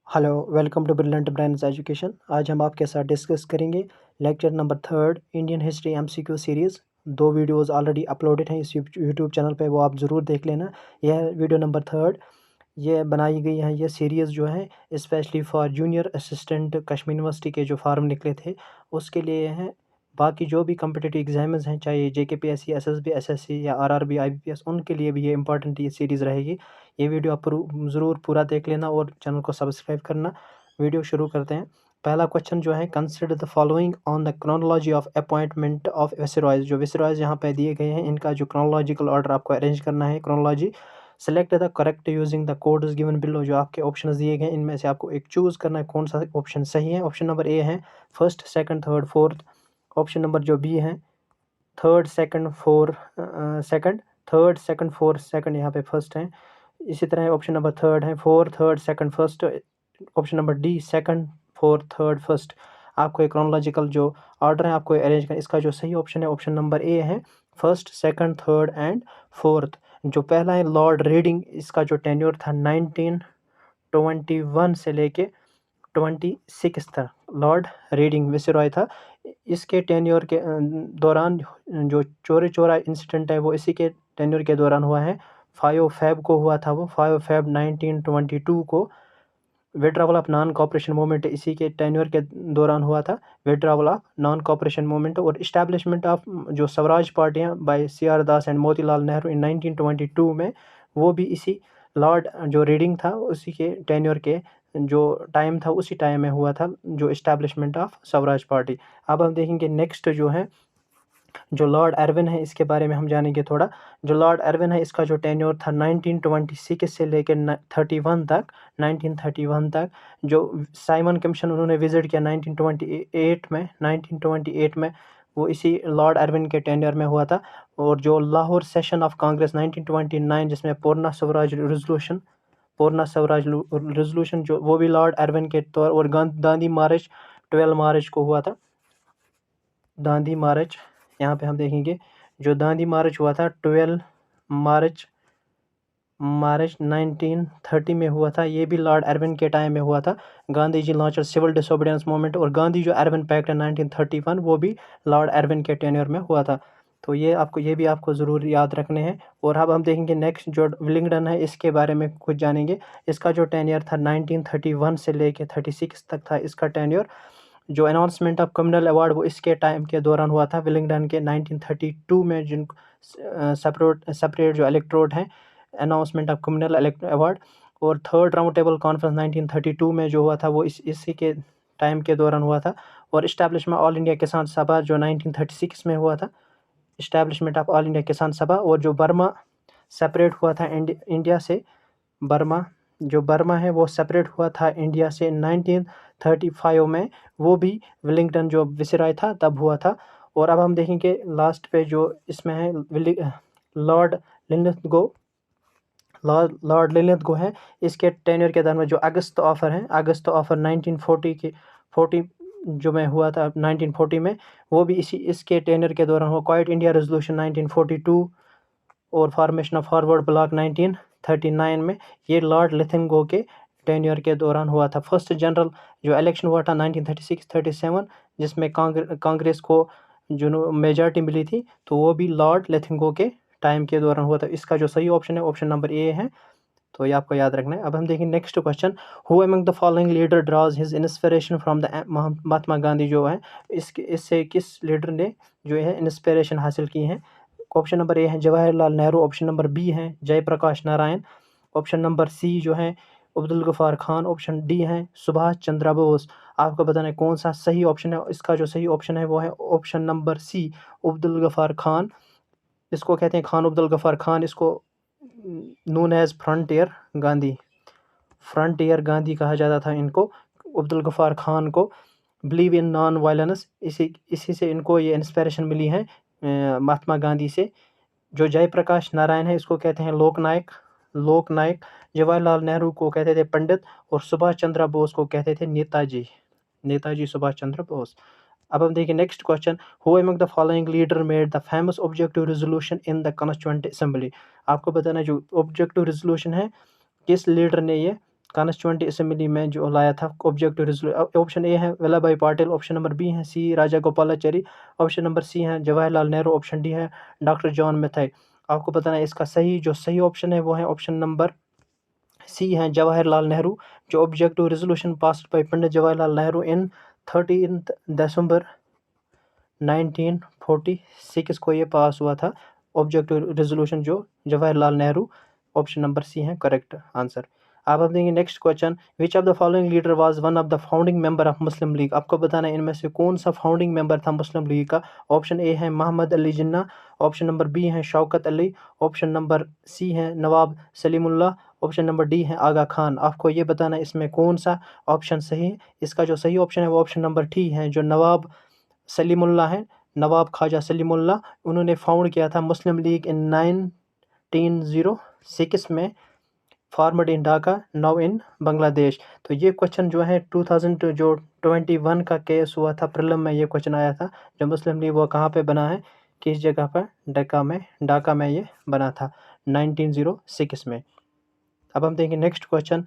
Hello, welcome to brilliant brains education. आज हम आपके साथ डिस्कस करेंगे lecture number 3 Indian history MCQ series. 2 videos already uploaded हैं इस यूट्यूब चैनल पे, वो आप ज़रूर देख लेना। यह वीडियो नंबर 3 ये बनाई गई है, ये सीरीज़ जो है specially for junior assistant Kashmir university के जो फार्म निकले थे उसके लिए हैं। बाकी जो भी कम्पिटिटिव एग्जाम्स हैं, चाहे जेकेपीएससी, एसएसबी, एसएससी या आरआरबी, आईबीपीएस, उनके लिए भी ये इंपॉर्टेंट ये सीरीज़ रहेगी। ये वीडियो आप ज़रूर पूरा देख लेना और चैनल को सब्सक्राइब करना। वीडियो शुरू करते हैं। पहला क्वेश्चन जो है, consider the following on the chronology of appointment of viceroys. जो विसरॉयज यहाँ पे दिए गए हैं, इनका जो क्रोनोलॉजिकल ऑर्डर आपको अरेंज करना है, chronology. Select the correct using the codes given below. जो आपके ऑप्शंस दिए गए हैं, इनमें से आपको एक चूज़ करना है कौन सा ऑप्शन सही है। ऑप्शन नंबर ए है first, second, third, fourth. Option number जो बी है third, second, second, third, second, fourth, second यहाँ पे फर्स्ट है। इसी तरह ऑप्शन नंबर थर्ड है fourth, third, second, first. Option number D second, fourth, third, first. आपको एक क्रोनोलॉजिकल जो ऑर्डर है आपको अरेंज करना। इसका जो सही ऑप्शन है ऑप्शन नंबर ए है first, second, third and fourth. जो पहला है लॉर्ड रीडिंग, इसका जो टेन्योर था 1921 से लेके 26 तक लॉर्ड रीडिंग विसरॉय था। इसके टेन्योर के दौरान जो चोरी चोरा इंसिडेंट है वो इसी के टेन्योर के दौरान हुआ है। 5 फेब को हुआ था वो, 5 फेब 1922 को। Withdrawal of non cooperation movement इसी के टेन्योर के दौरान हुआ था, withdrawal of non cooperation movement. और इस्टेब्लिशमेंट ऑफ जो स्वराज पार्टियाँ by CR Das and Motilal Nehru in 1922 में, वो भी इसी लॉर्ड जो रीडिंग था उसी के टेन्योर के जो टाइम था उसी टाइम में हुआ था, जो इस्टेब्लिशमेंट ऑफ स्वराज पार्टी। अब हम देखेंगे नेक्स्ट जो है जो लॉर्ड एरविन है, इसके बारे में हम जानेंगे थोड़ा। जो लॉर्ड एरविन है, इसका जो टेन्योर था 1926 से लेकर 31 तक, 1931 तक। जो साइमन कमीशन उन्होंने विजिट किया 1928 में, वो इसी लॉर्ड एरविन के टेन्योर में हुआ था। और जो लाहौर सेशन ऑफ कांग्रेस 1929, जिसमें पूर्ण स्वराज रेजोल्यूशन जो वो भी लॉर्ड एरविन के तौर। और दांडी मार्च 12 मार्च को हुआ था। दांडी मार्च यहाँ पे हम देखेंगे, जो दांडी मार्च हुआ था 12 मार्च 1930 में हुआ था। ये भी लॉर्ड एरविन के टाइम में हुआ था। Gandhi ji launch civil disobedience movement. और गांधी जो एरविन पैक्ट है 1931, वो भी लॉर्ड एरविन के टेन्योर में हुआ था। तो ये भी आपको ज़रूर याद रखने हैं। और अब हम देखेंगे नेक्स्ट जो विलिंगडन है, इसके बारे में कुछ जानेंगे। इसका जो टेन्योर था 1931 से लेके 36 तक था इसका टेन्योर। जो अनाउंसमेंट ऑफ कम्युनल अवार्ड वो इसके टाइम के दौरान हुआ था, विलिंगडन के 1932 में। जिन सेपरेट जो इलेक्ट्रोड हैं, अनाउंसमेंट ऑफ कम्युनल अवार्ड। और थर्ड राउंड टेबल कॉन्फ्रेंस 1932 में जो हुआ था वो इसी के टाइम के दौरान हुआ था। और इस्टेब्लिशमेंट ऑल इंडिया किसान सभा जो 1936 में हुआ था, इस्टेब्लिशमेंट ऑफ ऑल इंडिया किसान सभा। और जो बर्मा सेपरेट हुआ था इंडिया से, बर्मा है वो सेपरेट हुआ था इंडिया से 1935 में, वो भी विलिंगडन जो विसराय था तब हुआ था। और अब हम देखेंगे लास्ट पे जो इसमें है लॉर्ड लिनथगो। लॉर्ड लिनथगो है, इसके टेन्योर के दौरान में जो अगस्त ऑफर है, अगस्त ऑफर 1940 जो में हुआ था 1940 में, वो भी इसके टेन्योर के दौरान हुआ। क्वाइट इंडिया रेजोल्यूशन 1942 और फॉर्मेशन ऑफ फॉरवर्ड ब्लॉक 1939 में, ये लॉर्ड लिथिंगो के टेन्योर के दौरान हुआ था। फर्स्ट जनरल जो इलेक्शन हुआ था 1936-37, जिसमें कांग्रेस को जो मेजॉरिटी मिली थी, तो वो भी लॉर्ड लिथिंगो के टाइम के दौरान हुआ था। इसका जो सही ऑप्शन है ऑप्शन नंबर ए है, तो ये आपको याद रखना है। अब हम देखेंगे next question, who among the following leader draws his inspiration from the Mahatma Gandhi. जो है इससे किस लीडर ने जो है इंस्पिरेशन हासिल की है। ऑप्शन नंबर ए है Jawaharlal Nehru. Option number B है Jayaprakash Narayan. Option number C जो है अब्दुल गफ्फार खान। ऑप्शन डी है सुभाष चंद्र बोस। आपको बताना है कौन सा सही ऑप्शन है। इसका जो सही ऑप्शन है वो है option number C, Abdul Gaffar Khan. इसको कहते हैं खान अब्दुल गफ्फार खान। इसको नून एज फ्रंटियर गांधी कहा जाता था इनको, अब्दुल गफ्फार खान को। बिलीव इन नॉन वायलेंस, इसी से इनको ये इंस्पिरेशन मिली है महात्मा गांधी से। जो जयप्रकाश नारायण है, इसको कहते हैं लोकनायक। जवाहरलाल नेहरू को कहते थे पंडित। और सुभाष चंद्र बोस को कहते थे नेताजी सुभाष चंद्र बोस। अब हम देखिए next question, who among the following leader made the famous objective resolution in the constituent assembly. आपको बताना जो ऑब्जेक्टिव रेजोल्यूशन है, किस लीडर ने ये कॉन्स्टिट्यूएंट असेंबली में जो लाया था ऑब्जेक्टिव रेजोल्यूशन। ऑप्शन ए है वल्लभ भाई पाटिल, ऑप्शन नंबर बी है C Raja Gopalachari, option number C है जवाहरलाल नेहरू, ऑप्शन डी है डॉक्टर जॉन मैथाई। आपको बताना है इसका सही ऑप्शन है वो है ऑप्शन नंबर सी है जवाहरलाल नेहरू। जो objective resolution pass by Pandit Jawaharlal Nehru in 13 December 1946 को ये पास हुआ था ऑब्जेक्टिव रेजोल्यूशन जो Jawaharlal Nehru. Option number C है करेक्ट आंसर। अब हम देंगे next question, which of the following leader was one of the founding member of Muslim League. आपको बताना है इनमें से कौन सा फाउंडिंग मेंबर था मुस्लिम लीग का। ऑप्शन ए है Mohammad Ali Jinnah, option number B है Shaukat Ali, option number C है Nawab Salimullah, option number D है आगा खान। आपको ये बताना है इसमें कौन सा ऑप्शन सही है। इसका जो सही ऑप्शन है वो ऑप्शन नंबर डी है, जो नवाब सलीमुल्लाह है, नवाब ख्वाजा सलीमुल्लाह। उन्होंने फाउंड किया था मुस्लिम लीग इन 1906 में, formed in Dhaka, now in Bangladesh. तो ये क्वेश्चन जो है 2021 का केस हुआ था, प्रीलिम में ये क्वेश्चन आया था। जो मुस्लिम लीग वो कहाँ पे बना है, किस जगह पर, ढाका में ये बना था 1906 में। अब हम देखेंगे next question,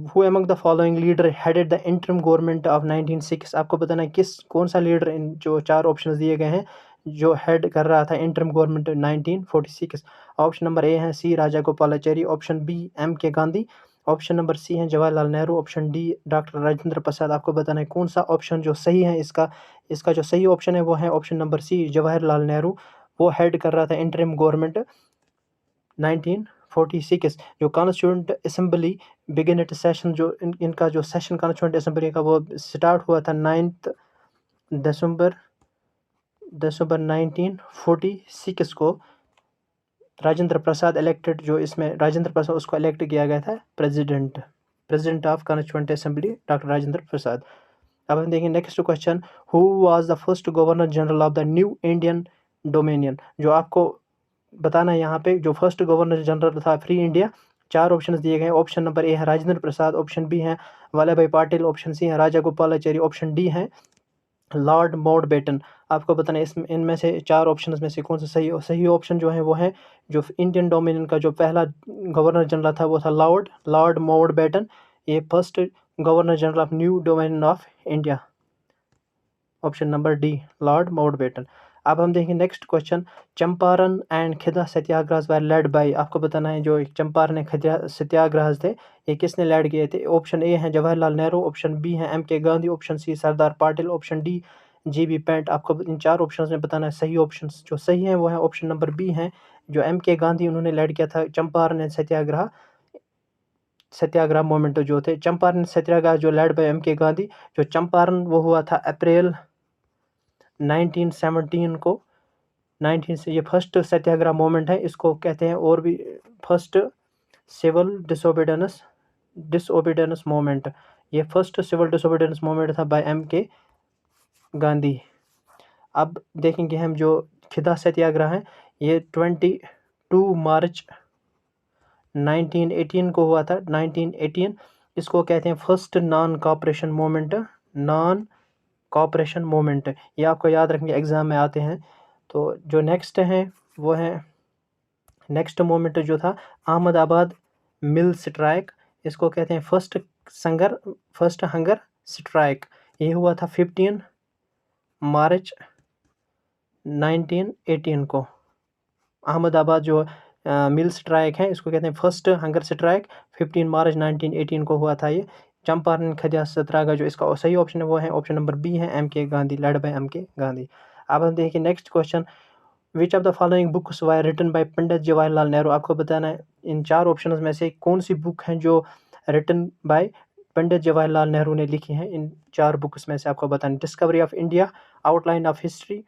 who among the following leader headed the interim government of 1906। आपको बताना है कौन सा लीडर, इन जो 4 ऑप्शंस दिए गए हैं, जो हेड कर रहा था interim government 1946। Option number A है C Raja Gopalachari, option B M K Gandhi, option number C है Jawaharlal Nehru, option D doctor Rajendra Prasad. आपको बताना है कौन सा ऑप्शन जो सही है। इसका जो सही ऑप्शन है वो है option number C Jawaharlal Nehru. वो हेड कर रहा था इंटरिम गवर्नमेंट 1946। जो constituent assembly begin it session, जो इनका जो सेशन कॉन्स्टिट्यूंट असेंबली का वो स्टार्ट हुआ था 9 दिसंबर 1946 को। राजेंद्र प्रसाद इलेक्टेड, जो इसमें राजेंद्र प्रसाद उसको इलेक्ट किया गया था president of constituent assembly doctor Rajendra Prasad. अब हम देखेंगे next question, who was the first governor general of the new Indian dominion. जो आपको बताना है यहाँ पे, जो फर्स्ट गवर्नर जनरल था फ्री इंडिया। 4 ऑप्शन दिए गए, ऑप्शन नंबर ए है राजेंद्र प्रसाद, ऑप्शन बी है वल्लभ भाई पाटिल, ऑप्शन सी है राजा गोपालाचारी, ऑप्शन डी है लॉर्ड माउंटबेटन। आपको बताना है इसमें इनमें से 4 ऑप्शन में से कौन सा सही ऑप्शन जो है वो है, जो इंडियन डोमिनियन का जो पहला गवर्नर जनरल था वो था लॉर्ड माउंटबेटन। ये first governor general of new dominion of India. Option number D lord Mountbatten. अब हम देखेंगे next question, Champaran and Kheda satyagraha were led by. आपको बताना है जो चंपारण खिदा सत्याग्रह थे ये किसने लेड किए थे। ऑप्शन ए है जवाहरलाल नेहरू, ऑप्शन बी है M K Gandhi, option C Sardar Patil, option D G B Pant. आपको इन 4 ऑप्शन में बताना है सही ऑप्शन जो सही है वो है ऑप्शन नंबर बी है, जो एम के गांधी उन्होंने लेड किया था चंपारण सत्याग्रह मोमेंट जो थे। चंपारण सत्याग्रह जो led by M K Gandhi, जो चंपारण वो हुआ था अप्रैल 1917 को। 19 से ये फर्स्ट सत्याग्रह मोमेंट है, इसको कहते हैं, और भी फर्स्ट सिविल डिसोबीडियंस मोमेंट। ये फर्स्ट सिविल डिसोबीडियंस मोमेंट था बाय एम के गांधी। अब देखेंगे हम जो खिदा सत्याग्रह है, ये 22 मार्च 1918 को हुआ था, 1918। इसको कहते हैं फर्स्ट नॉन कॉपरेशन मोमेंट। ये आपको याद रखेंगे, एग्जाम में आते हैं। तो जो नेक्स्ट है वो है, नेक्स्ट मोमेंट जो था अहमदाबाद मिल स्ट्राइक। इसको कहते हैं फर्स्ट हंगर स्ट्राइक। ये हुआ था 15 मार्च 1918 को। अहमदाबाद जो मिल स्ट्राइक है इसको कहते हैं फर्स्ट हंगर स्ट्राइक, 15 मार्च 1918 को हुआ था ये। चंपारण खिदा सत्याग्रह जो इसका सही ऑप्शन है वो है ऑप्शन नंबर बी है M K Gandhi, led by M K Gandhi. अब हम देखिए next question, which of the following books were written by Pandit Jawaharlal Nehru. आपको बताना है इन 4 ऑप्शंस में से कौन सी बुक है जो रिटन बाय पंडित जवाहरलाल नेहरू ने लिखी है। इन 4 बुक्स में से आपको बताना, discovery of India, outline of history,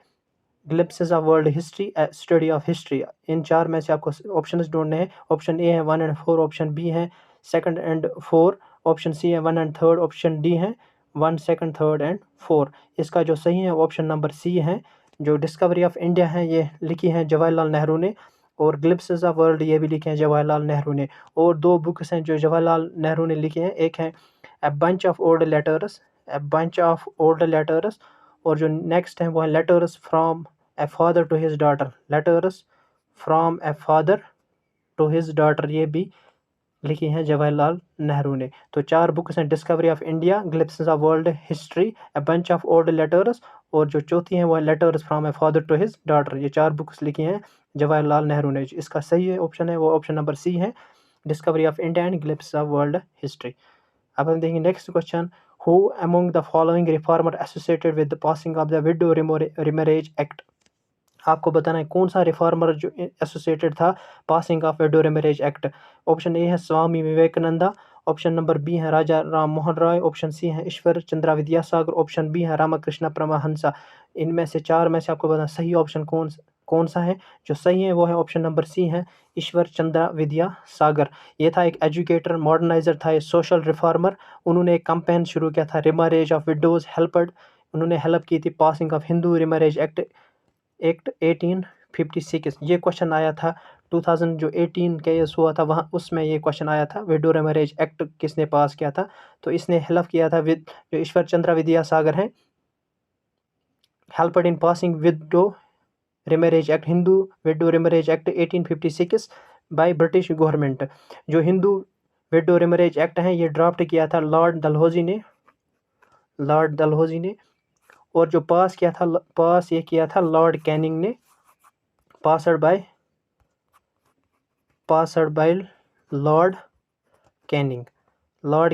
glimpses of world history, study of history. इन 4 में से आपको ऑप्शंस ढूंढने हैं। ऑप्शन ए है 1 एंड 4, ऑप्शन बी है 2nd एंड 4, ऑप्शन सी है 1 एंड 3, ऑप्शन डी है 1, 2nd, 3rd एंड 4। इसका जो सही है ऑप्शन नंबर सी है, जो डिस्कवरी ऑफ इंडिया है ये लिखी है जवाहरलाल नेहरू ने, और ग्लिम्पसेस ऑफ वर्ल्ड ये भी लिखे हैं जवाहरलाल नेहरू ने। और 2 बुक्स हैं जो जवाहरलाल नेहरू ने लिखे हैं, एक है a bunch of old letters, और जो नेक्स्ट है वो है letters from a father to his daughter, ये भी लिखी हैं जवाहरलाल नेहरू ने। तो 4 बुक्स हैं, discovery of India, glimpses of world history, a bunch of old letters, और जो चौथी है वो है letters from a father to his daughter. ये 4 बुक्स लिखी हैं जवाहरलाल नेहरू ने। इसका सही ऑप्शन है वो ऑप्शन नंबर सी है, discovery of India and glimpses of world history. अब हम देखेंगे next question, who among the following reformer associated with the passing of the widow remarriage act. आपको बताना है कौन सा रिफॉर्मर जो एसोसिएटेड था passing of widow remarriage act. Option A है Swami Vivekananda, option number B है राजा राम मोहन राय, ऑप्शन सी है ईश्वर चंद्रा विद्यासागर, ऑप्शन बी है रामकृष्ण परमहंसा। इनमें से 4 में से आपको बताना सही ऑप्शन कौन सा है। जो सही है वो है ऑप्शन नंबर सी है ईश्वर चंद्रा विद्यासागर। ये था एक एजुकेटर, मॉडर्नाइजर था, ये सोशल रिफॉर्मर। उन्होंने एक कैंपेन शुरू किया था रिमैरेज ऑफ विडोज हेल्पर्ड। उन्होंने हेल्प की थी passing of Hindu remarriage act 1856। ये क्वेश्चन आया था 2000 जो 18 केस हुआ था वहाँ, उसमें ये क्वेश्चन आया था विडो रिमैरेज एक्ट किसने पास किया था। तो इसने हेल्प किया था विद जो ईश्वर चंद्र विद्यासागर हैं, helped in passing widow remarriage act, Hindu widow remarriage act 1856 by British government. जो हिंदू विडो रिमैरेज एक्ट है ये ड्राफ्ट किया था लॉर्ड डलहौजी ने, और जो पास ये किया था लॉर्ड कैनिंग ने, पासड बाय लॉर्ड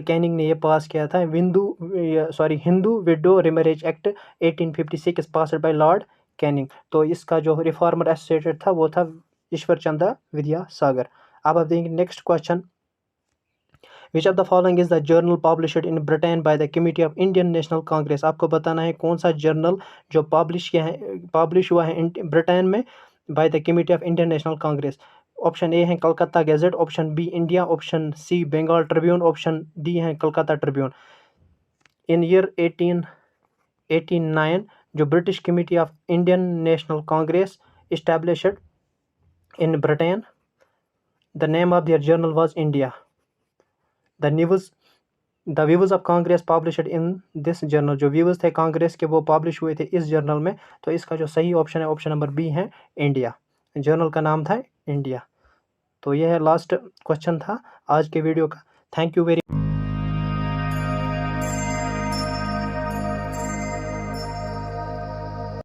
कैनिंग ने ये पास किया था Hindu widow remarriage act 1856 passed by lord Canning. तो इसका जो रिफॉर्मर एसोसिएटेड था वो था ईश्वर चंद्र विद्यासागर। अब आप देखेंगे next question, which of the following is the journal published in Britain bye the committee of Indian National Congress. आपको बताना है कौन सा जर्नल जो पब्लिश हुआ है ब्रिटेन में by the committee of Indian National Congress. Option A है Calcutta gazette, option B India, option C Bengal tribune, option D है कलकत्ता ट्रिब्यून। इन ईयर 1889 जो British committee of Indian National Congress established in Britain, the name of their journal was India. The views of Congress published in this journal, जो views थे कांग्रेस के वो publish हुए थे इस journal में। तो इसका जो सही ऑप्शन है ऑप्शन नंबर बी है इंडिया। जर्नल का नाम था इंडिया। तो यह है लास्ट क्वेश्चन था आज के वीडियो का। Thank you very